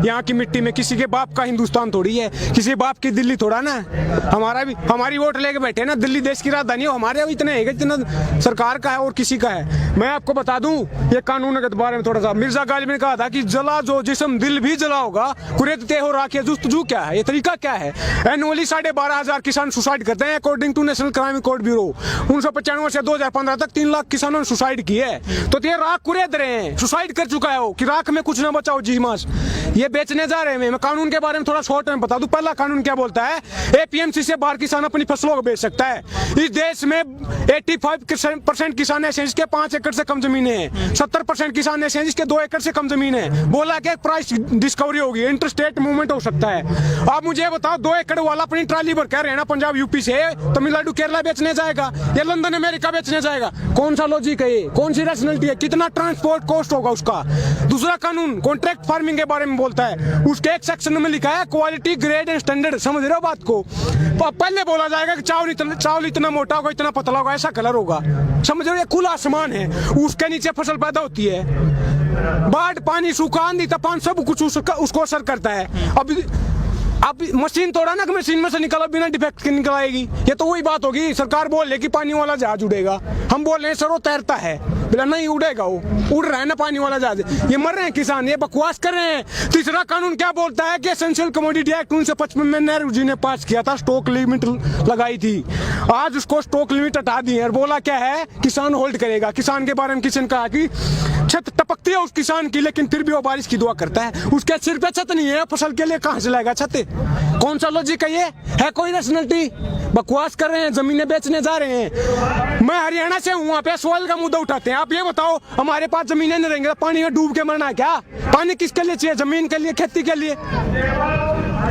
यहाँ की मिट्टी में। किसी के बाप का हिंदुस्तान थोड़ी है, किसी बाप की दिल्ली थोड़ा ना। हमारा भी, हमारी वोट लेके बैठे ना, दिल्ली देश की राजधानी हो, हमारे इतने है जितना सरकार का है और किसी का है। मैं आपको बता दूं ये कानून के बारे में थोड़ा सा, मिर्जा गालिब ने कहा था कि जला जो जिस्म दिल भी जला होगा, कुरेदते हो राखिया जुस्तजू क्या है, ये तरीका क्या है। एनुअली 12,500 किसान सुसाइड करते हैं according to National Crime Record Bureau. 1995 से 2015 तक 3 लाख किसानों ने सुसाइड किए है। तो ये राख कुरेद रहे हैं, सुसाइड कर चुका है वो कि राख में कुछ ना बचाओ जी मास, ये बेचने जा रहे हैं। मैं कानून के बारे में थोड़ा शॉर्ट में बता दूं। पहला कानून क्या बोलता है, एपीएमसी से बाहर किसान अपनी फसलों को बेच सकता है। इस देश में 85% किसान ऐसे हैं जिसके 5 एकड़ से कम जमीन है, 70% किसान ऐसे हैं जिसके 2 एकड़ से कम जमीन है। बोला कि प्राइस डिस्कवरी होगी, इंटरस्टेट मूवमेंट हो सकता है। आप मुझे बताओ 2 एकड़ वाला अपनी ट्राली भर कर रहना पंजाब यूपी से तमिलनाडु केरला बेचने जाएगा या लंदन अमेरिका बेचने जाएगा? कौन सा लॉजिक है ये, कौन सी रैशनैलिटी है, कितना ट्रांसपोर्ट कॉस्ट होगा उसका? दूसरा कानून कॉन्ट्रैक्ट फार्मिंग के बारे में बोलता है, उसके एक सेक्शन में लिखा है क्वालिटी ग्रेड एंड स्टैंडर्ड। समझ रहे हो बात को? पहले बोला जाएगा कि चावल इतना मोटा होगा, इतना पतला होगा, ऐसा कलर होगा। समझ रहे हो, ये खुला आसमान है, उसके नीचे फसल पैदा होती है। बाढ़, पानी, सूखा, आंधी, तूफान सब कुछ उसको असर करता है। अब मशीन तोड़ा ना कि मशीन में से निकला बिना डिफेक्ट के निकल आएगी। ये तो वही बात होगी, सरकार बोल रही कि पानी वाला जहाज उड़ेगा, हम बोल रहे हैं सर वो तैरता है, बोला नहीं उड़ेगा, वो उड़ रहा है ना पानी वाला जहाज। ये मर रहे हैं किसान, ये बकवास कर रहे हैं। तीसरा कानून क्या बोलता है कि एसेंशियल कमोडिटी एक्ट 1955 में नेहरू जी ने पास किया था, स्टॉक लिमिट लगाई थी। आज उसको स्टॉक लिमिट हटा दी है और बोला क्या है, किसान होल्ड करेगा। किसान के बारे में किसी ने कहा कि छत टपकती है उस किसान की, लेकिन फिर भी वो बारिश की दुआ करता है। उसके सिर पे छत नहीं है, फसल के लिए कहां से लाएगा छत? कौन सा लॉजिक है ये? है कोई रैशनैलिटी? बकवास कर रहे हैं, जमीनें बेचने जा रहे हैं। मैं हरियाणा से हूँ, वहाँ पे सोयल का मुद्दा उठाते हैं। आप ये बताओ, हमारे पास जमीनें नहीं रहेंगे, पानी में डूब के मरना है क्या? पानी किसके लिए चाहिए? जमीन के लिए, खेती के लिए।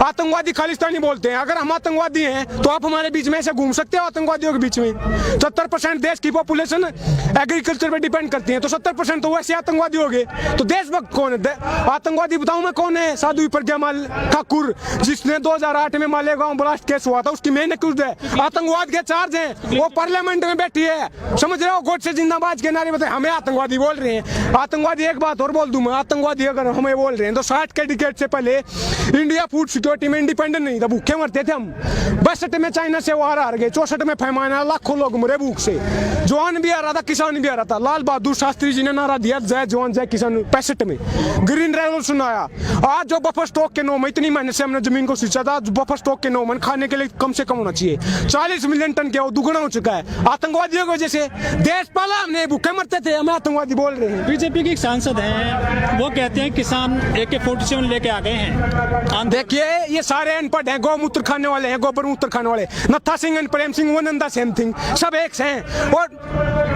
आतंकवादी खालिस्तानी बोलते हैं, अगर हम आतंकवादी हैं तो आप हमारे बीच में ऐसे घूम सकते हो आतंकवादियों के बीच में? 70% देश की पॉपुलेशन एग्रीकल्चर पे डिपेंड करती है, तो 70% तो वैसे आतंकवादी हो गए। तो देशभक्त कौन है? आतंकवादी बताऊं मैं कौन है? साधु प्रज्ञा ठाकुर, जिसने 2008 में मालेगांव ब्लास्ट केस हुआ था, उसकी मेन एक्यूज्ड है, आतंकवाद के चार्ज हैं। वो पार्लियामेंट में बैठी है, समझ रहे हो? गोडसे जिंदाबाद के नारे बताए, हमें आतंकवादी बोल रहे हैं। आतंकवादी, एक बात और बोल दूं मैं, आतंकवादी अगर हमें बोल रहे हैं तो 60 के डिकेड से पहले इंडिया फूड सिक्योरिटी में इंडिपेंडेंट नहीं था, भूखे मरते थे हम। 62 में चाइना से वार हार गए, 64 में फैमान आया, लाखों लोग मरे भूख से। जवान भी आ रहा था, किसान भी आ रहा था। लाल बहादुर शास्त्री जी ने नारा दिया, जय जवान जय किसान। 65 में ग्रीन रेवोल्यूशन आया। आज जो बफर स्टॉक के 9 में, इतनी मेहनत से हमने जमीन को सींचा था, बफर स्टॉक के 9 में खाने के लिए कम से कम होना चाहिए। 40 मिलियन टन क्या, वो दुगना हो चुका है आतंकवादियों की वजह से। देश पाला हमने, भूखे मरते थे, हमें आतंकवादी बोल रहे हैं। बीजेपी के सांसद हैं, वो कहते हैं किसान AK-47 लेके आ गए हैं। देखिए, ये सारे अनपढ़ हैं, गौमूत्र खाने वाले हैं, गोबर मूत्र खाने वाले। नत्था Singh and Prem Singh one and the same thing, सब एक से हैं। और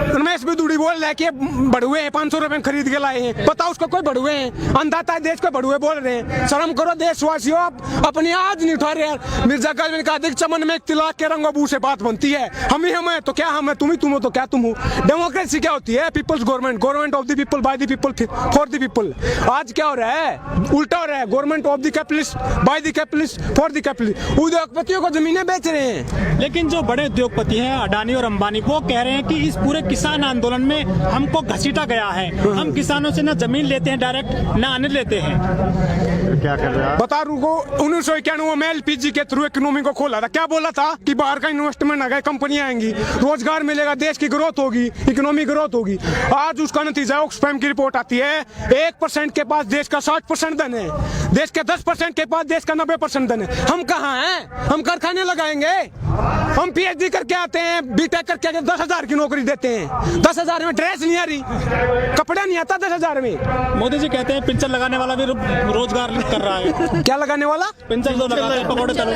रमेश बिदुड़ी बोल रहा है कि बड़ुए हैं, 500 रुपए खरीद के लाए हैं। पता उसको कोई बड़ुए हैं? अंधाता है देश को, बड़ुए बोल रहे हैं। शर्म करो देशवासियों, अपनी आज नहीं उठा रहे यार। मिर्जा गालिब ने कहा, देख चमन में एक तिलक के रंगों से बात बनती है। हम ही हम है तो क्या हम है, तुम ही तुम हो तो क्या तुम हो। डेमोक्रेसी क्या होती है? People's government, government of the people, by the people, for the people. आज क्या हो रहा है? उल्टा हो रहा है, government of the capitalist, by the capitalist, for the capitalist. उद्योगपतियों को जमीनें बेच रहे हैं। लेकिन जो बड़े उद्योगपति हैं, अडानी और अंबानी, वो कह रहे हैं कि इस पूरे किसान आंदोलन में हमको घसीटा गया है। हम किसानों से ना जमीन लेते हैं डायरेक्ट, ना अन्न लेते हैं। क्या कर रहे हैं? बता रूको, 1991 में LPG के थ्रू इकोनॉमी को खोला था। क्या बोला था कि बाहर का इन्वेस्टमेंट आ गया, कंपनियां आएंगी, रोजगार मिलेगा, देश की ग्रोथ होगी, इकोनॉमी ग्रोथ होगी। आज उसका नतीजा ऑक्सफैम की रिपोर्ट आती है, 1% के पास देश का 60% धन है, देश के 10% के पास देश का 90% धन है। हम कहाँ हैं? हम कारखाने लगाएंगे? हम PhD करके आते हैं, BTech करके 10,000 की नौकरी देते हैं। 10,000 में ड्रेस नहीं आ रही, कपड़ा नहीं आता 10,000 में। मोदी जी कहते हैं पिंचर लगाने वाला भी रोजगार कर रहा है। क्या लगाने वाला? पिंचर जो लगाते हैं, पकौड़े तल।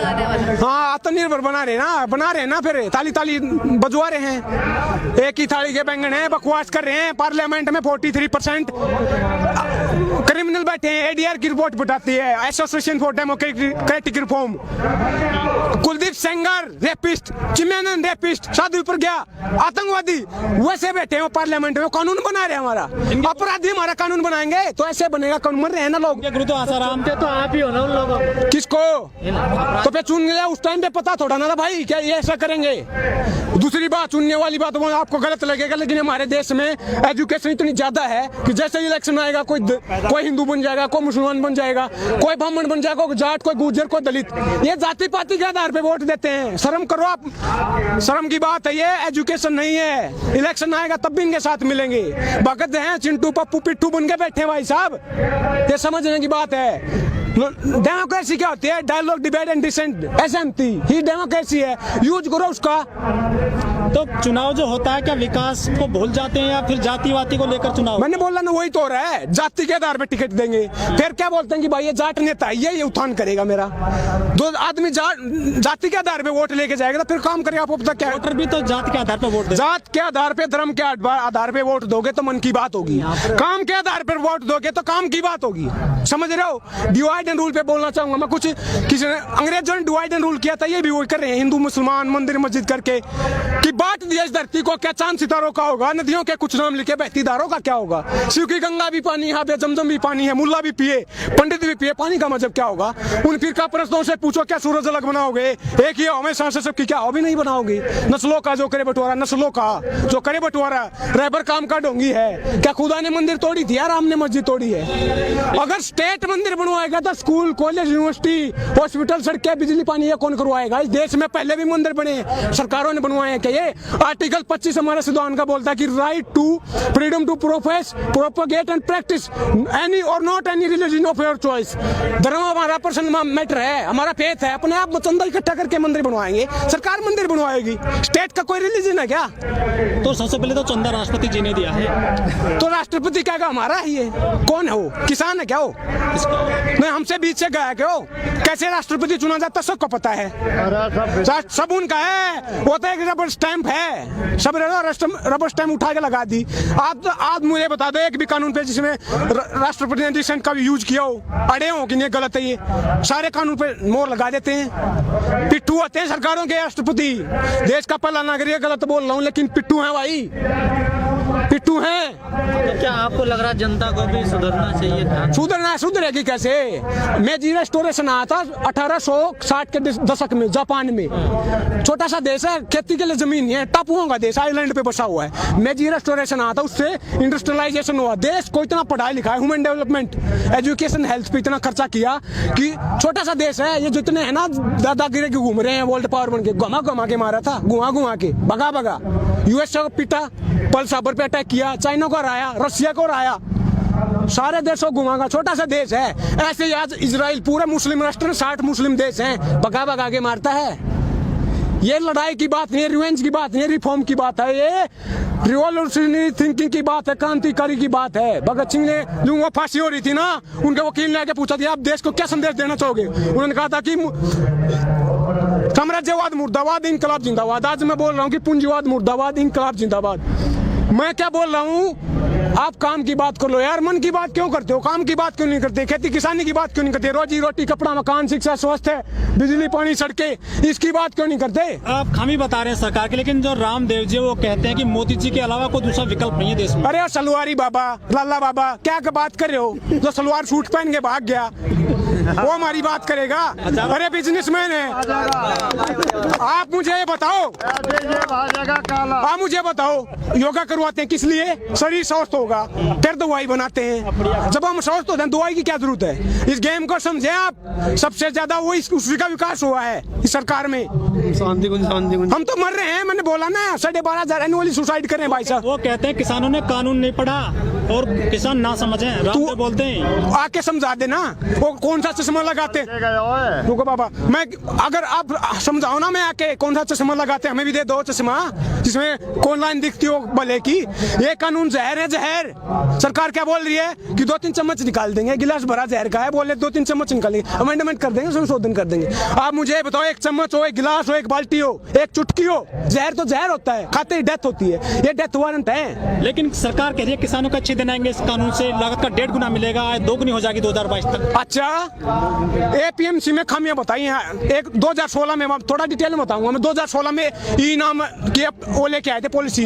हाँ, आत्मनिर्भर बना रहे ना, फिर ताली ताली बजवा रहे हैं। एक ही थाली के बैंगन है, बकवास कर रहे हैं। पार्लियामेंट में 43% क्रिमिनल बैठे हैं। ADR की रिपोर्ट बताती है, Association for Democratic Reform. Kuldeep Sengar rapist, चिमेनन रेपिस्ट, साधु प्रज्ञा आतंकवादी, वैसे बैठे हैं पार्लियामेंट में, कानून बना रहे हैं हमारा। अपराधी हमारा कानून बनाएंगे तो ऐसे बनेगा कानून। मर रहे हैं ना लोग। गुरु तो आसाराम के तो आप ही हो ना उन लोगों। किसको? तो फिर चुन लिया, उस टाइम पे पता थोड़ा ना था भाई क्या ये ऐसा करेंगे। दूसरी बात, चुनने वाली बात वो आपको गलत लगेगा, लेकिन हमारे देश में एजुकेशन इतनी ज्यादा है कि जैसे इलेक्शन आएगा कोई हिंदू बन जाएगा, कोई मुसलमान बन जाएगा, कोई ब्राह्मण बन जाएगा, कोई जाट, कोई गुर्जर, कोई दलित। ये जाति पाति के आधार पे वोट देते हैं। शर्म करो आप, शर्म की बात है ये, एजुकेशन नहीं है। इलेक्शन आएगा तब भी इनके साथ मिलेंगे। भगत हैं चिंटू पप्पू पिट्ठू बन के बैठे भाई साहब, ये समझने की बात है। डेमोक्रेसी क्या होती है? डायलॉग, डिबेट एंड डिसेंट, एसएमटी ही डेमोक्रेसी है। यूज करो उसका। तो चुनाव जो होता है क्या विकास को भूल जाते हैं या फिर जातिवादी को लेकर चुनाव? मैंने बोला ना, वही तो हो रहा है। जाति के आधार पे टिकट देंगे, फिर क्या बोलते हैं कि भाई ये जाट नेता है, ये उत्थान करेगा मेरा। दो आदमी जाति के आधार पे वोट लेके जाएगा तो फिर काम करेगा। आपको पता क्या, वोटर भी तो जात के आधार पे वोट जात के आधार पे, धर्म के आधार पे वोट दोगे तो मन की बात होगी। काम के आधार पर वोट दोगे तो काम की बात होगी। समझ रहे हो? डिवाइड एंड रूल पे बोलना चाहूंगा मैं। कुछ किसी ने, अंग्रेजों ने डिवाइड एंड रूल किया था, ये भी वही कर रहे हैं हिंदू मुसलमान मंदिर मस्जिद करके, कि बांट दिया इस धरती को। क्या चांद सितारों का होगा? नदियों के कुछ नाम लिखे, बहती धारों का क्या होगा? शिव की गंगा भी पानी, यहाँ पे जमजम भी पानी है, मुल्ला भी पिए, पंडित भी पिए, पानी का मतलब क्या होगा? उन फिरका परस्तों से पूछो क्या सूरज अलग बनाओगे? एक ही हमेशा से सबकी क्या हो भी नहीं बनाओगे? नस्लों का जो करे बंटवारा, नस्लों का जो करे बंटवारा, रहबर काम का ढोंगी है। क्या खुदा ने मंदिर तोड़ी थी? राम ने मस्जिद तोड़ी है। अगर स्टेट मंदिर बनवाएगा तो स्कूल, कॉलेज, यूनिवर्सिटी, हॉस्पिटल, सड़कें, बिजली, पानी ये कौन करवाएगा? इस देश में पहले भी मंदिर बने, सरकारों ने बनवाए हैं क्या? ये आर्टिकल 25 हमारे संविधान का बोलता है कि right to freedom to profess, propagate and practise any और not any religion of your choice. धर्म हमारा पर्सनल मैटर है, हमारा फेथ है। अपने आप चंदा इकट्ठा करके मंदिर बनवाएंगे, सरकार मंदिर बनवाएगी। स्टेट का कोई रिलीजन है क्या? तो सबसे पहले तो चंदा राष्ट्रपति जी ने दिया है। तो राष्ट्रपति क्या हमारा है? ये कौन है? वो किसान है क्या? वो नहीं, हमसे बीच से गया क्या? कैसे राष्ट्रपति चुना जाता सबको पता है। सब उनका है। वो तो एक रबर स्टैंप है, सब रबर स्टैंप उठा के लगा दी। आप मुझे बता दो एक भी कानून पे जिसमें राष्ट्रपति ने डिसेंट का भी यूज किया हो, अड़े हो कि नहीं गलत है? ये सारे कानून पे मोहर लगा देते हैं। पिट्ठू होते हैं सरकारों के राष्ट्रपति। देश का पहला नागरिक, गलत बोल रहा हूँ लेकिन पिट्ठू है भाई, पिट्ठू हैं। तो क्या आपको लग रहा है जनता को भी सुधरना चाहिए था? सुधरेगी कैसे? मेजी रेस्टोरेशन आया था 1860 के दशक में जापान में। छोटा सा देश है, खेती के लिए जमीन नहीं है, टापुओं का देश, आइलैंड पे बसा हुआ है। मेजी रेस्टोरेशन आया था, उससे इंडस्ट्रियलाइजेशन हुआ। देश को इतना पढ़ाई लिखा है, ह्यूमन डेवलपमेंट, एजुकेशन, हेल्थ पे इतना खर्चा किया कि छोटा सा देश है। ये जितने है ना दादागिरी के घूम रहे हैं, वर्ल्ड पावर बन के, घुमा के मारा था, घुमा के भगा यूएस को पीटा, पर्ल हार्बर पे अटैक किया, चाइना को हराया, रशिया को हराया, सारे देशों घुमागा। छोटा सा देश है। ऐसे ही आज इजराइल पूरे मुस्लिम राष्ट्र, 60 मुस्लिम देश हैं, भगा के मारता है। ये लड़ाई की बात नहीं है, रिवेंज की बात नहीं है, रिफॉर्म की बात है। ये रिवॉल्यूशनरी थिंकिंग की बात है, क्रांतिकारी की बात है। भगत सिंह ने जो वो फांसी हो रही थी ना, उनके वकील ने आके पूछा था आप देश को क्या संदेश देना चाहोगे? उन्होंने कहा था कि साम्राज्यवाद मुर्दाबाद, इनकलाब जिंदाबाद। आज मैं बोल रहा हूँ कि पूंजीवाद मुर्दाबाद, इनकलाब जिंदाबाद। मैं क्या बोल रहा हूँ? आप काम की बात कर लो यार, मन की बात क्यों करते हो? काम की बात क्यों नहीं करते? खेती किसानी की बात क्यों नहीं करते? रोजी रोटी, कपड़ा, मकान, शिक्षा, स्वास्थ्य, बिजली, पानी, सड़कें, इसकी बात क्यों नहीं करते? आप खामी बता रहे हैं सरकार के, लेकिन जो रामदेव जी वो कहते हैं कि मोदी जी के अलावा कोई दूसरा विकल्प नहीं है देश में। अरे सलवारी बाबा, लाला बाबा, क्या बात कर रहे हो? जो सलवार सूट पहन के भाग गया वो हमारी बात करेगा? अरे बिजनेसमैन है। आप मुझे ये बताओ, आप मुझे बताओ, योगा करवाते हैं किस लिए? शरीर स्वस्थ होगा, फिर दवाई बनाते हैं। जब हम स्वस्थ होते हैं दवाई की क्या जरूरत है? इस गेम को समझे आप। सबसे ज्यादा वो उसी का विकास हुआ है इस सरकार में। हम तो मर रहे हैं, मैंने बोला ना 12,500 एनुअली सुसाइड कर रहे हैं भाई साहब। वो कहते हैं किसानों ने कानून नहीं पढ़ा और किसान ना समझे, रामदेव बोलते हैं। आके समझा देना वो कौन सा चश्मा लगाते। रुको बाबा, मैं अगर आप समझाओ ना, मैं आके कौन सा चश्मा लगाते, हमें भी दे दो चश्मा जिसमें कौन लाइन दिखती हो भले की। ये कानून जहर है, जहर। सरकार क्या बोल रही है कि 2-3 चम्मच निकाल देंगे, गिलास भरा जहर का है, बोले 2-3 चम्मच निकालेंगे, अमेंडमेंट कर देंगे, संशोधन कर देंगे। आप मुझे बताओ, एक चम्मच हो, एक गिलास हो, एक बाल्टी हो, एक चुटकी हो, जहर तो जहर होता है, खाते ही डेथ होती है। ये डेथ वारंट है। लेकिन सरकार कह रही है किसानों को अच्छे दिन आएंगे, इस कानून से लागत का 1.5 गुना मिलेगा, 2 गुनी हो जाएगी 2022 तक। अच्छा, एपीएमसी में खामियां बताई हैं। एक 2016 में, थोड़ा डिटेल में बताऊंगा मैं, 2016 में ई नाम की वो लेके आए थे policy,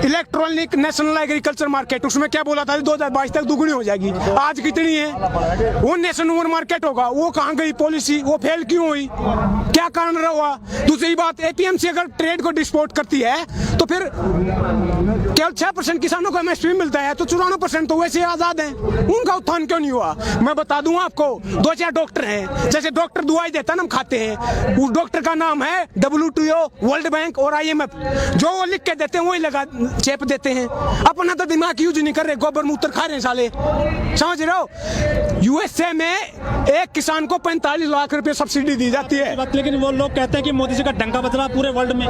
electronic national agriculture market. उसमें क्या बोला था 2022 तक दुगुनी हो जाएगी। आज कितनी है? वो नेशनल मार्केट होगा, वो कहाँ गई पॉलिसी? वो फेल क्यों हुई? क्या कारण रहा? दूसरी बात, एपीएमसी अगर ट्रेड को डिस्पोर्ट करती है तो फिर केवल 6% किसानों को एमएसपी मिलता है, तो 94% तो वैसे आजाद हैं, उनका उत्थान क्यों नहीं हुआ? मैं बता दूं आपको, 2-4 डॉक्टर हैं, जैसे डॉक्टर दवाई देता ना हम खाते हैं, उस डॉक्टर का नाम है WTO, वर्ल्ड बैंक और IMF, जो वो लिख के देते हैं वही लगा चेप देते हैं, अपना तो दिमाग यूज नहीं कर रहे, गोबर मूत्र खा रहे हैं साले, समझ रहे हो? USA में एक किसान को 45 लाख रुपए सब्सिडी दी जाती है। लेकिन वो लोग कहते हैं कि मोदी जी का डंका बज रहा पूरे वर्ल्ड में।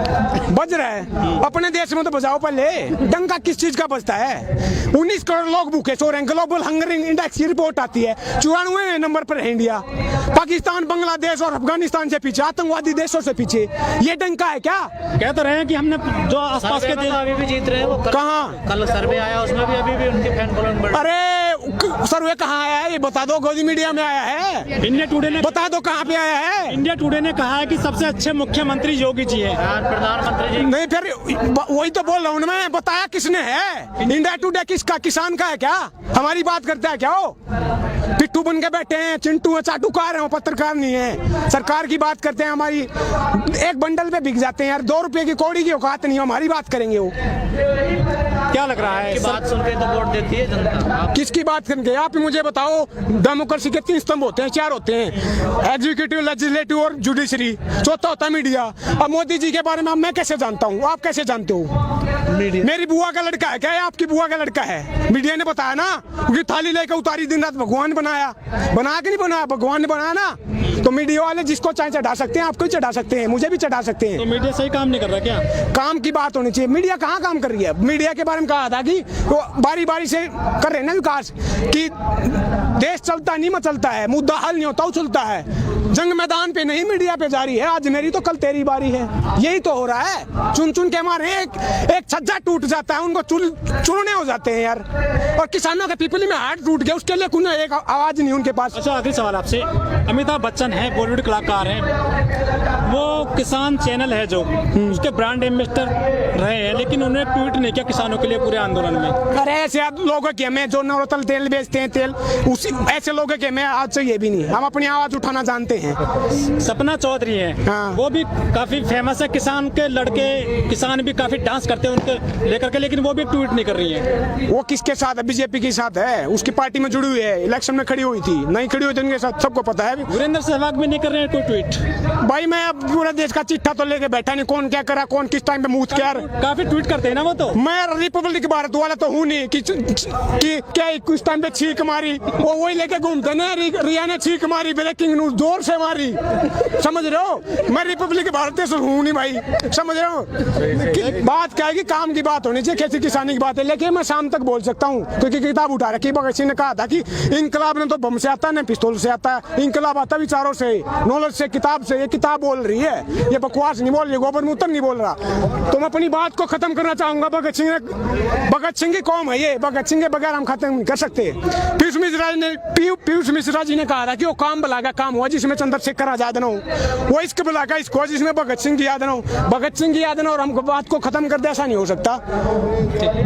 बज रहा है, अपने देश में तो बजाओ पहले, डंका किस चीज का बजता है? 19 करोड़ लोग भूखे सो रहे हैं, ग्लोबल हंगर इंडेक्स की रिपोर्ट आती है, 94वें नंबर पर है इंडिया, पाकिस्तान, बांग्लादेश और अफगानिस्तान से पीछे, आतंकवादी देशों से पीछे। ये डंका है क्या? कह तो रहे हैं कि हमने जो आसपास के देश अभी भी जीत रहे हैं वो। कहाँ? कल सर्वे आया, उसमें भी अभी भी उनके फैन फॉलोइंग बढ़। अरे सर्वे कहाँ आया है ये बता दो, गोदी मीडिया में आया है? इंडिया टुडे ने बता दो कहाँ पे आया है? इंडिया टुडे ने कहा है कि सबसे अच्छे मुख्यमंत्री योगी जी हैं। प्रधानमंत्री जी नहीं, फिर वही तो बोल रहा हूँ मैं, बताया किसने है? इंडिया टुडे किसका, किसान का है क्या? हमारी बात करता है क्या वो? पिट्ठू बन के बैठे हैं, चिंटू है, चाटुकार है, वो पत्रकार नहीं है। सरकार की बात करते हैं, हमारी एक बंडल पे बिक जाते हैं यार, 2 रुपए की कौड़ी की औकात नहीं, हमारी बात करेंगे वो। क्या लग रहा है? बात सुन के तो वोट देती है जनता। किसकी बात करेंगे आप ही मुझे बताओ? डेमोक्रेसी के 3 स्तंभ होते हैं, 4 होते हैं, एग्जीक्यूटिव, लेजिस्लेटिव और जुडिशरी, चौथा होता है मीडिया। अब मोदी जी के बारे में मैं कैसे जानता हूँ, आप कैसे जानते हो? मेरी बुआ का लड़का है क्या? आपकी बुआ का लड़का है? मीडिया ने बताया ना, क्योंकि थाली लेकर उतारी, दिन रात भगवान बनाया के नहीं बनाया, भगवान ने बनाया ना। तो मीडिया वाले जिसको चाहे चढ़ा सकते हैं, आपको ही चढ़ा सकते हैं, मुझे भी चढ़ा सकते हैं। तो मीडिया सही काम नहीं कर रहा क्या? काम की बात होनी चाहिए, मीडिया कहाँ काम कर रही है? मीडिया के बारे में कहा था कि वो बारी बारी से कर रहे हैं ना विकास, कि देश चलता नहीं मचलता है, मुद्दा हल नहीं होता उछलता है, जंग मैदान पे नहीं मीडिया पे जारी है, आज मेरी तो कल तेरी बारी है, यही तो हो रहा है। चुन चुन के हमारे एक छज्जा टूट जाता है, उनको चुनने हो जाते हैं यार, और किसानों के पिपली में हाथ टूट गया, उसके लिए कोई एक आवाज नहीं उनके पास। अच्छा, आखिरी सवाल आपसे, अमिताभ बच्चन है, बॉलीवुड कलाकार हैं, वो किसान चैनल है जो उसके ब्रांड एम्बेसडर रहे हैं, लेकिन उन्होंने ट्वीट नहीं किया किसानों के लिए पूरे आंदोलन में। अरे ऐसे लोगों के में जो नवरत्न तेल बेचते हैं, तेल उसी ऐसे लोगों के में आज से ये भी नहीं, हम अपनी आवाज उठाना जानते हैं। सपना चौधरी है, हाँ। वो भी काफी फेमस है, किसान के लड़के, किसान भी काफी डांस करते हैं उनके लेकर के, लेकिन वो भी ट्वीट नहीं कर रही है। वो किसके साथ है? बीजेपी के साथ है, उसकी पार्टी में जुड़ी हुई है, इलेक्शन में खड़ी हुई थी, नहीं खड़ी हुई थी उनके साथ, सबको पता है। वीरेंद्र सहवाग भी नहीं कर रहे हैं कोई ट्वीट। भाई मैं अब पूरे देश का चिट्ठा तो लेके बैठा नहीं, कौन क्या करा, कौन किस टाइम पे मुंह क्या। काफी ट्वीट करते हैं ना वो तो। मैं रिपब्लिक भारत वाला तो हूँ नहीं कि क्या कुछ टाइम पे छींक मारी, वो वही लेके घूमते ना, रिया ने छींक मारी, ब्रेकिंग न्यूज जोर से मारी, समझ रहे हो? मैं रिपब्लिक भारत से हूँ नहीं भाई, समझ रहे हो? बात क्या है कि काम की बात होनी चाहिए, खेती किसानी की बात है, लेकिन मैं शाम तक बोल सकता हूँ, क्योंकि किताब उठा रखी। भगत सिंह ने कहा था कि इनकलाब ने तो बम से आता है ना पिस्तौल से आता है, इनकलाब आता विचारों से, नॉलेज से, किताब से। ये किताब बोल रही है, ये बकवास नहीं बोल रही, गोबर मूत्र नहीं बोल रहा। तो मैं अपनी बात को खत्म करना चाहूंगा। भगत सिंह की कौम है ये, भगत सिंह के बगैर हम खत्म नहीं कर सकते। पीयूष मिश्रा जी ने कहा था कि वो काम भला का काम हुआ जिसमें चंद्रशेखर आजाद न हो, वो इश्क भला का इश्क हुआ जिसमें भगत सिंह की याद न हो। भगत सिंह की याद न हो और हमको बात को खत्म कर दे, ऐसा नहीं हो सकता।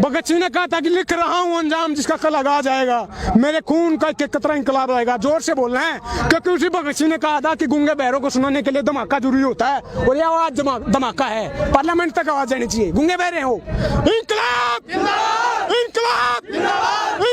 भगत सिंह ने कहा था कि लिख रहा हूँ अंजाम जिसका कल आ जाएगा, मेरे खून का एक कतरा इंकलाब आएगा। जोर से बोलना है, क्योंकि उसी भगत सिंह ने कहा था कि गूंगे बहरों को सुनाने के लिए धमाका जरूरी होता है, और ये आवाज धमाका है, पार्लियामेंट तक आवाज जानी चाहिए। गूंगे बहरे हो, इंकलाब, इंकलाब,